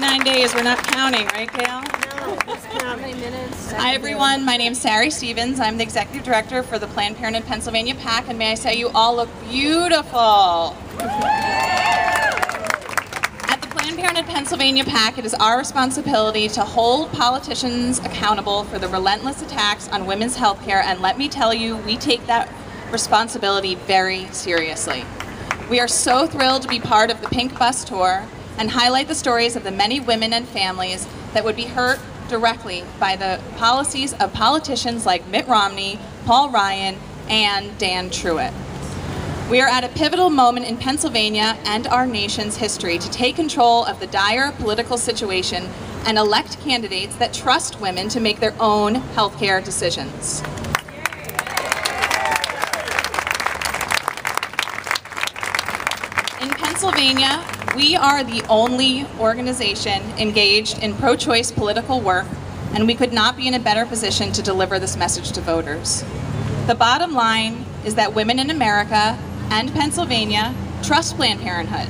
49 days. We're not counting, right, Gail? No, just count minutes. Hi, everyone. My name's Sari Stevens. I'm the Executive Director for the Planned Parenthood Pennsylvania PAC, and may I say you all look beautiful. At the Planned Parenthood Pennsylvania PAC, it is our responsibility to hold politicians accountable for the relentless attacks on women's health care, and let me tell you, we take that responsibility very seriously. We are so thrilled to be part of the Pink Bus Tour and highlight the stories of the many women and families that would be hurt directly by the policies of politicians like Mitt Romney, Paul Ryan, and Dan Truitt. We are at a pivotal moment in Pennsylvania and our nation's history to take control of the dire political situation and elect candidates that trust women to make their own healthcare decisions. In Pennsylvania, we are the only organization engaged in pro-choice political work, and we could not be in a better position to deliver this message to voters. The bottom line is that women in America and Pennsylvania trust Planned Parenthood,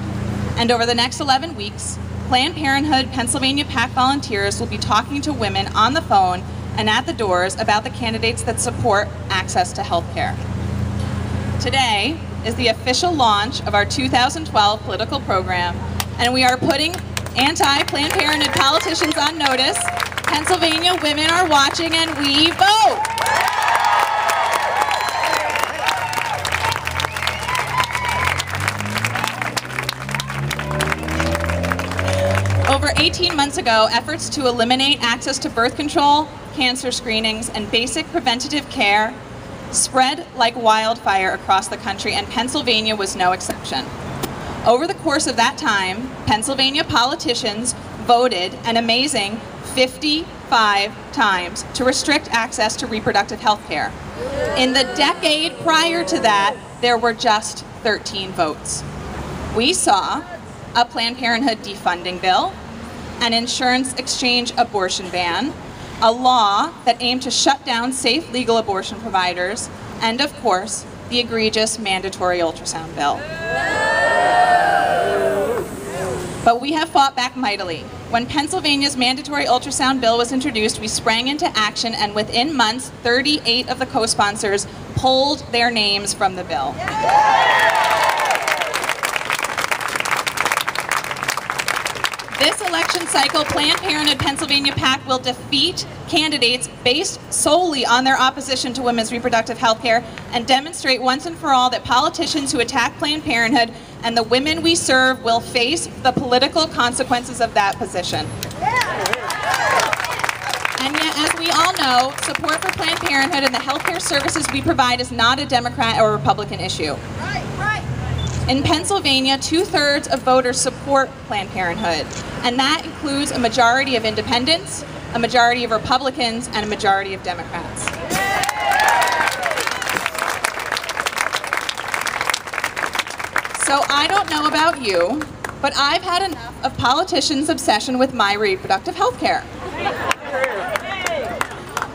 and over the next 11 weeks, Planned Parenthood Pennsylvania PAC volunteers will be talking to women on the phone and at the doors about the candidates that support access to health care. Today is the official launch of our 2012 political program, and we are putting anti-Planned Parenthood politicians on notice. Pennsylvania women are watching, and we vote! Over 18 months ago, efforts to eliminate access to birth control, cancer screenings, and basic preventative care spread like wildfire across the country, and Pennsylvania was no exception. Over the course of that time, Pennsylvania politicians voted an amazing 55 times to restrict access to reproductive health care. In the decade prior to that, there were just 13 votes. We saw a Planned Parenthood defunding bill, an insurance exchange abortion ban, a law that aimed to shut down safe legal abortion providers, and of course, the egregious mandatory ultrasound bill. But we have fought back mightily. When Pennsylvania's mandatory ultrasound bill was introduced, we sprang into action, and within months, 38 of the co-sponsors pulled their names from the bill. This election cycle, Planned Parenthood Pennsylvania PAC will defeat candidates based solely on their opposition to women's reproductive health care and demonstrate once and for all that politicians who attack Planned Parenthood and the women we serve will face the political consequences of that position. And yet, as we all know, support for Planned Parenthood and the healthcare services we provide is not a Democrat or Republican issue. In Pennsylvania, 2/3 of voters support Planned Parenthood, and that includes a majority of independents, a majority of Republicans, and a majority of Democrats. So I don't know about you, but I've had enough of politicians' obsession with my reproductive health care.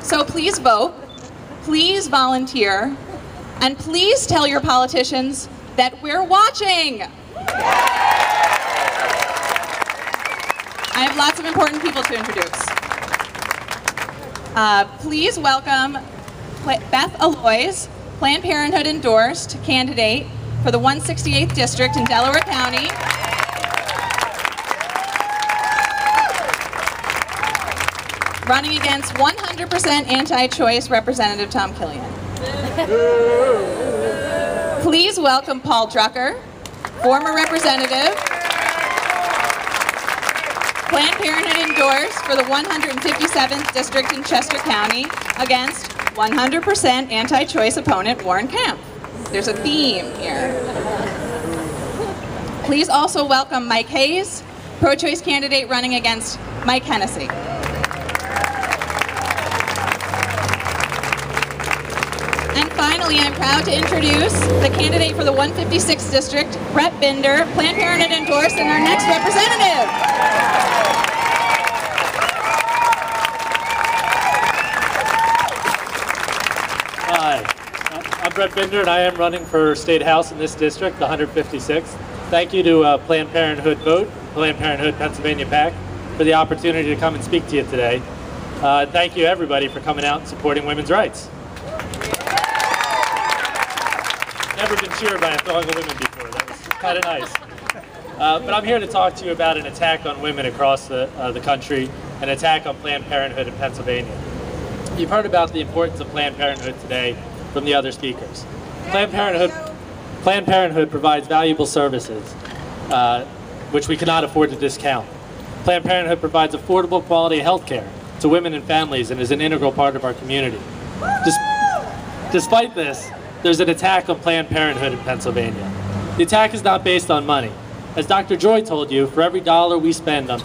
So please vote, please volunteer, and please tell your politicians that we're watching. I have lots of important people to introduce. Please welcome Beth Aloys, Planned Parenthood endorsed candidate for the 168th District in Delaware County. Running against 100% anti-choice Representative Tom Killian. Please welcome Paul Drucker, former representative, Planned Parenthood endorsed for the 157th District in Chester County against 100% anti-choice opponent Warren Kemp. There's a theme here. Please also welcome Mike Hayes, pro-choice candidate running against Mike Hennessy. And finally, I'm proud to introduce the candidate for the 156th District, Brett Binder, Planned Parenthood endorsed, and our next representative. Hi, I'm Brett Binder, and I am running for State House in this district, the 156th. Thank you to Planned Parenthood Vote, Planned Parenthood Pennsylvania PAC, for the opportunity to come and speak to you today. Thank you, everybody, for coming out and supporting women's rights. Never been cheered by a throng of women before. That was kind of nice. But I'm here to talk to you about an attack on women across the country, an attack on Planned Parenthood in Pennsylvania. You've heard about the importance of Planned Parenthood today from the other speakers. Planned Parenthood provides valuable services, which we cannot afford to discount. Planned Parenthood provides affordable quality health care to women and families and is an integral part of our community. Despite this, there's an attack on Planned Parenthood in Pennsylvania. The attack is not based on money. As Dr. Joy told you, for every dollar we spend on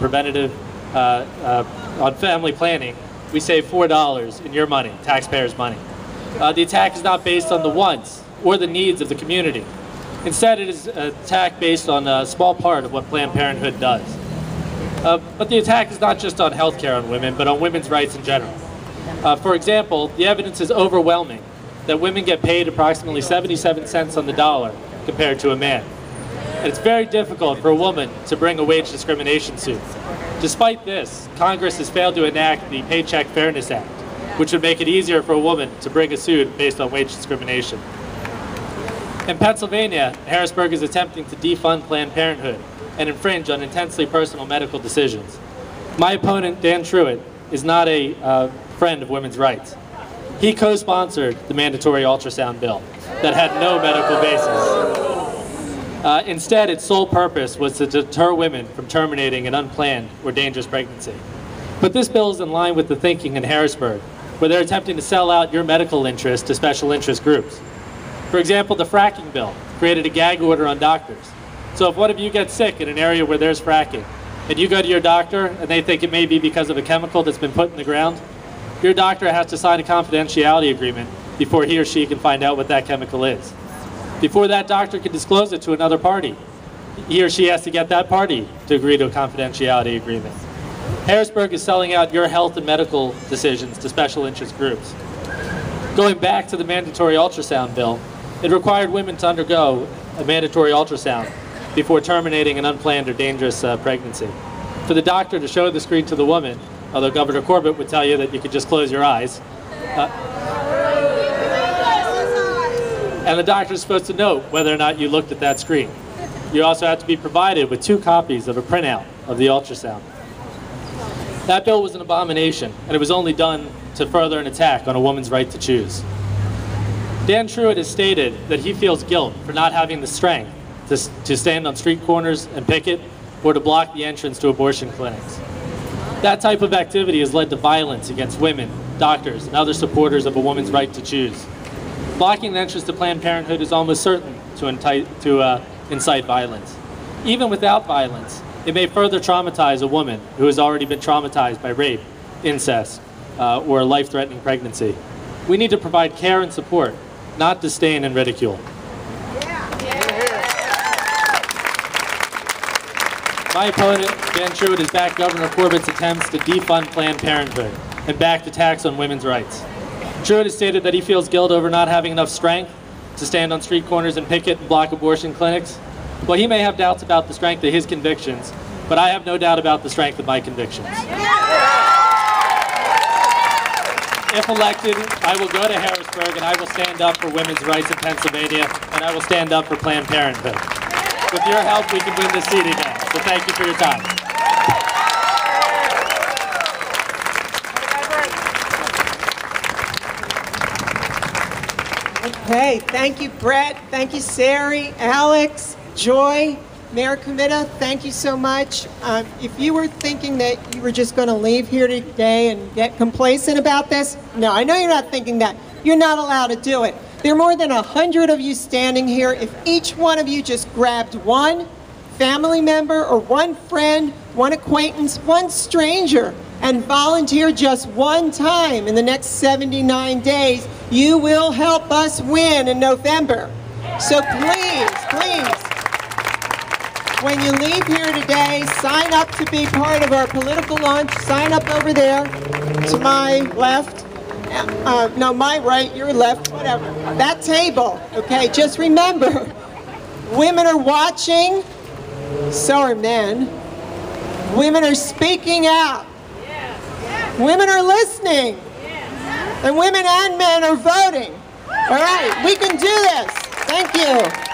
on family planning, we save $4 in your money, taxpayers' money. The attack is not based on the wants or the needs of the community. Instead, it is an attack based on a small part of what Planned Parenthood does. But the attack is not just on health care on women, but on women's rights in general. For example, the evidence is overwhelming that women get paid approximately 77 cents on the dollar compared to a man. And it's very difficult for a woman to bring a wage discrimination suit. Despite this, Congress has failed to enact the Paycheck Fairness Act, which would make it easier for a woman to bring a suit based on wage discrimination. In Pennsylvania, Harrisburg is attempting to defund Planned Parenthood and infringe on intensely personal medical decisions. My opponent, Dan Truitt, is not a friend of women's rights. He co-sponsored the mandatory ultrasound bill that had no medical basis. Instead, its sole purpose was to deter women from terminating an unplanned or dangerous pregnancy. But this bill is in line with the thinking in Harrisburg, where they're attempting to sell out your medical interest to special interest groups. For example, the fracking bill created a gag order on doctors. So if one of you gets sick in an area where there's fracking, and you go to your doctor and they think it may be because of a chemical that's been put in the ground, your doctor has to sign a confidentiality agreement before he or she can find out what that chemical is. Before that doctor can disclose it to another party, he or she has to get that party to agree to a confidentiality agreement. Harrisburg is selling out your health and medical decisions to special interest groups. Going back to the mandatory ultrasound bill, it required women to undergo a mandatory ultrasound before terminating an unplanned or dangerous pregnancy. For the doctor to show the screen to the woman, although Governor Corbett would tell you that you could just close your eyes, and the doctor is supposed to note whether or not you looked at that screen. You also have to be provided with 2 copies of a printout of the ultrasound. That bill was an abomination, and it was only done to further an attack on a woman's right to choose. Dan Truitt has stated that he feels guilt for not having the strength to stand on street corners and picket or to block the entrance to abortion clinics. That type of activity has led to violence against women, doctors, and other supporters of a woman's right to choose. Blocking the entrance to Planned Parenthood is almost certain to incite violence. Even without violence, it may further traumatize a woman who has already been traumatized by rape, incest, or a life-threatening pregnancy. We need to provide care and support, not disdain and ridicule. My opponent, Dan Truitt, has backed Governor Corbett's attempts to defund Planned Parenthood and backed attacks on women's rights. Truitt has stated that he feels guilt over not having enough strength to stand on street corners and picket and block abortion clinics. Well, he may have doubts about the strength of his convictions, but I have no doubt about the strength of my convictions. If elected, I will go to Harrisburg and I will stand up for women's rights in Pennsylvania, and I will stand up for Planned Parenthood. With your help, we can win this seat again. So thank you for your time. Okay, thank you, Brett. Thank you, Sari, Alex, Joy, Mayor Comita. Thank you so much. If you were thinking that you were just going to leave here today and get complacent about this, no, I know you're not thinking that. You're not allowed to do it. There are more than 100 of you standing here. If each one of you just grabbed one family member or one friend, one acquaintance, one stranger, and volunteer just one time in the next 79 days, you will help us win in November. So please, please, when you leave here today, sign up to be part of our political lunch. Sign up over there to my left. No, my right, your left, whatever. That table, okay? Just remember, women are watching, so are men. Women are speaking out. Women are listening. And women and men are voting. All right, we can do this. Thank you.